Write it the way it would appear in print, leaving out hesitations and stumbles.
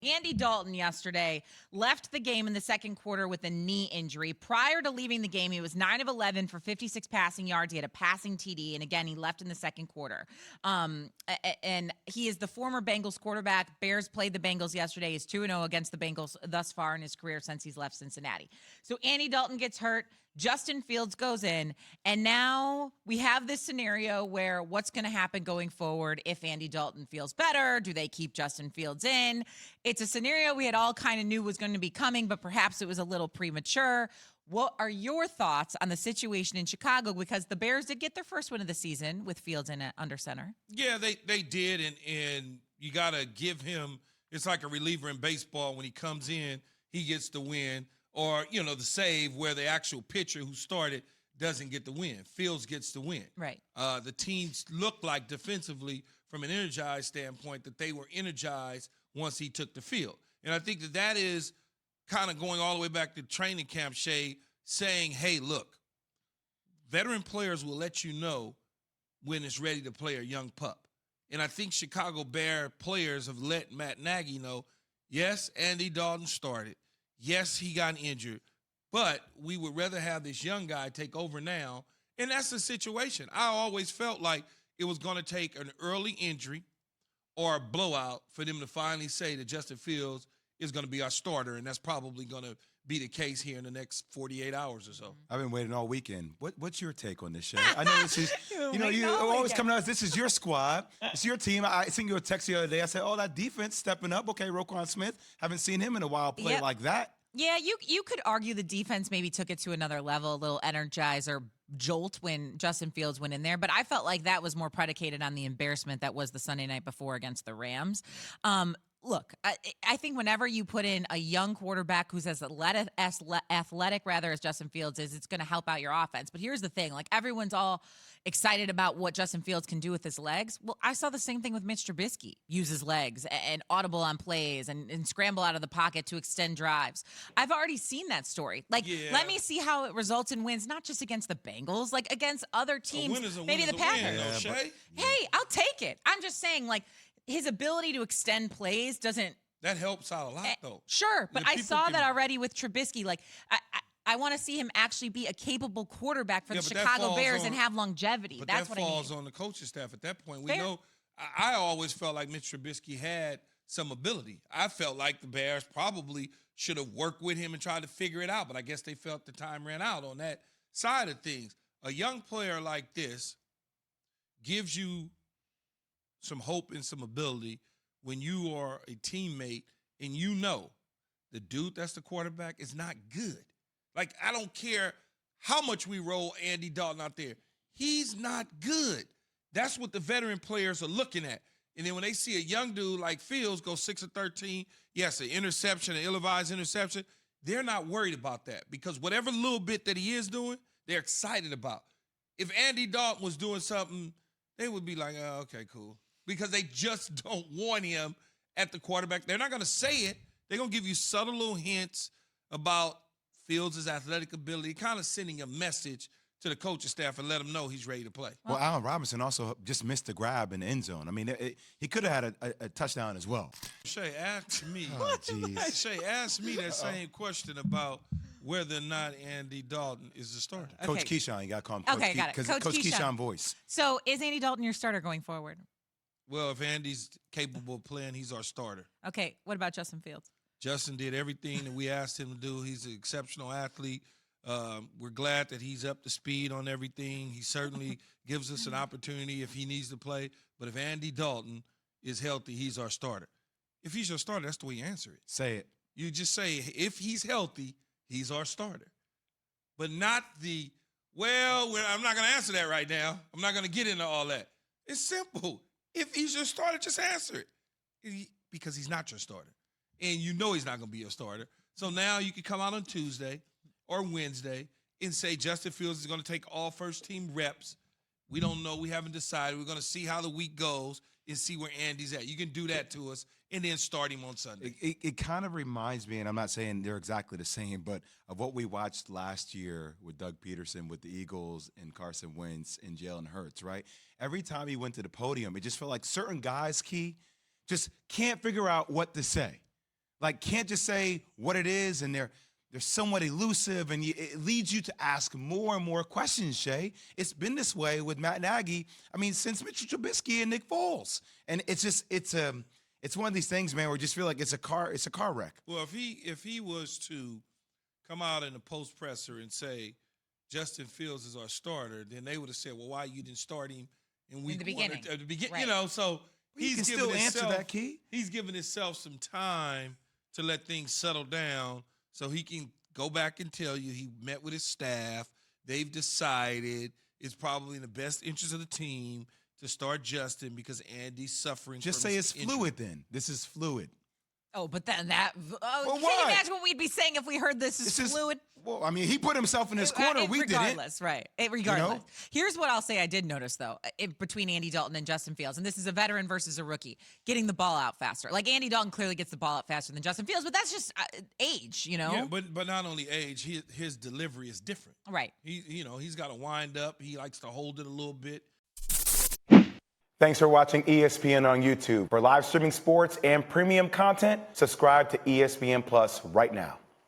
Andy Dalton yesterday left the game in the second quarter with a knee injury. Prior to leaving the game, he was 9 of 11 for 56 passing yards. He had a passing TD, and again, he left in the second quarter. And he is the former Bengals quarterback. Bears played the Bengals yesterday. He's 2-0 against the Bengals thus far in his career since he's left Cincinnati. So Andy Dalton gets hurt. Justin Fields goes in, and now we have this scenario where what's going to happen going forward if Andy Dalton feels better? Do they keep Justin Fields in? It's a scenario we had all kind of knew was going to be coming, but perhaps it was a little premature. What are your thoughts on the situation in Chicago? Because the Bears did get their first win of the season with Fields in under center. Yeah, they did, and you got to give him – it's like a reliever in baseball. When he comes in, he gets the win. Or, the save where the actual pitcher who started doesn't get the win. Fields gets the win. Right. The teams looked like defensively from an energized standpoint that they were energized once he took the field. And I think that is kind of going all the way back to training camp, Shay, saying, hey, look, veteran players will let you know when it's ready to play a young pup. And I think Chicago Bear players have let Matt Nagy know, yes, Andy Dalton started. Yes, he got injured, but we would rather have this young guy take over now, and that's the situation. I always felt like it was going to take an early injury or a blowout for them to finally say that Justin Fields is going to be our starter, and that's probably going to be the case here in the next 48 hours or so. I've been waiting all weekend. What's your take on this, Shay? I know this is, you always come to us. This is your squad. It's your team. I sent you a text the other day. I said, oh, that defense stepping up. Okay, Roquan Smith. Haven't seen him in a while play like that. Yeah, you could argue the defense maybe took it to another level, a little energizer jolt when Justin Fields went in there. But I felt like that was more predicated on the embarrassment that was the Sunday night before against the Rams. Look, I think whenever you put in a young quarterback who's as athletic rather as Justin Fields is, it's going to help out your offense. But here's the thing, like everyone's all excited about what Justin Fields can do with his legs. Well, I saw the same thing with Mitch Trubisky, use his legs and audible on plays and scramble out of the pocket to extend drives. I've already seen that story. Let me see how it results in wins, not just against the Bengals, like against other teams, maybe the Packers. Hey, I'll take it. I'm just saying, like, his ability to extend plays doesn't. That helps out a lot, though. Sure, but I saw that already with Trubisky. Like, I want to see him actually be a capable quarterback for the Chicago Bears and have longevity. But that's what I mean. falls on the coaching staff at that point. We know. I always felt like Mitch Trubisky had some ability. I felt like the Bears probably should have worked with him and tried to figure it out, but I guess they felt the time ran out on that side of things. A young player like this gives you some hope and some ability when you are a teammate and you know the dude that's the quarterback is not good. Like, I don't care how much we roll Andy Dalton out there. He's not good. That's what the veteran players are looking at. And then when they see a young dude like Fields go 6 of 13, yes, an interception, an ill-advised interception, they're not worried about that because whatever little bit that he is doing, they're excited about. If Andy Dalton was doing something, they would be like, oh, okay, cool. Because they just don't want him at the quarterback. They're not going to say it. They're going to give you subtle little hints about Fields' athletic ability, kind of sending a message to the coaching staff and let them know he's ready to play. Well, Allen Robinson also just missed the grab in the end zone. I mean, he could have had a touchdown as well. Shay, ask me. Shay, ask me that same question about whether or not Andy Dalton is the starter. Okay. Coach Keyshawn, you got to call him Coach Got it. Coach Keyshawn voice. So is Andy Dalton your starter going forward? Well, if Andy's capable of playing, he's our starter. Okay, what about Justin Fields? Justin did everything that we asked him to do. He's an exceptional athlete. We're glad that he's up to speed on everything. He certainly gives us an opportunity if he needs to play. But if Andy Dalton is healthy, he's our starter. If he's your starter, that's the way you answer it. Say it. You just say, if he's healthy, he's our starter. But not I'm not going to answer that right now. I'm not going to get into all that. It's simple. If he's your starter, just answer it. Because he's not your starter. And you know he's not going to be your starter. So now you can come out on Tuesday or Wednesday and say Justin Fields is going to take all first-team reps. We don't know. We haven't decided. We're going to see how the week goes and see where Andy's at. You can do that to us and then start him on Sunday. It kind of reminds me, and I'm not saying they're exactly the same, but of what we watched last year with Doug Peterson, with the Eagles and Carson Wentz and Jalen Hurts, right? Every time he went to the podium, it just felt like certain guys, Key, just can't figure out what to say. like can't just say what it is, and they're somewhat elusive, and it leads you to ask more and more questions, Shay. It's been this way with Matt Nagy, I mean, since Mitchell Trubisky and Nick Foles. And it's one of these things, man, where you just feel like it's a car wreck. Well, if he was to come out in the post presser and say Justin Fields is our starter, then they would have said, well, why you didn't start him in week in the beginning? At the beginning, right. you know, so He can still answer that, Key. He's giving himself some time to let things settle down so he can go back and tell you he met with his staff. They've decided it's probably in the best interest of the team to start Justin because Andy's suffering. Just from say his it's fluid then. This is fluid. Oh, but then that. Oh, Well, can why? you imagine what we'd be saying if we heard this is fluid? Well, I mean, he put himself in his corner. We didn't. Regardless, right? Regardless. You know? Here's what I'll say I did notice, though, between Andy Dalton and Justin Fields, and this is a veteran versus a rookie, getting the ball out faster. Like, Andy Dalton clearly gets the ball out faster than Justin Fields, but that's just age, you know? Yeah, but not only age, his delivery is different. Right. He's got to wind up. He likes to hold it a little bit. Thanks for watching ESPN on YouTube. For live streaming sports and premium content, subscribe to ESPN Plus right now.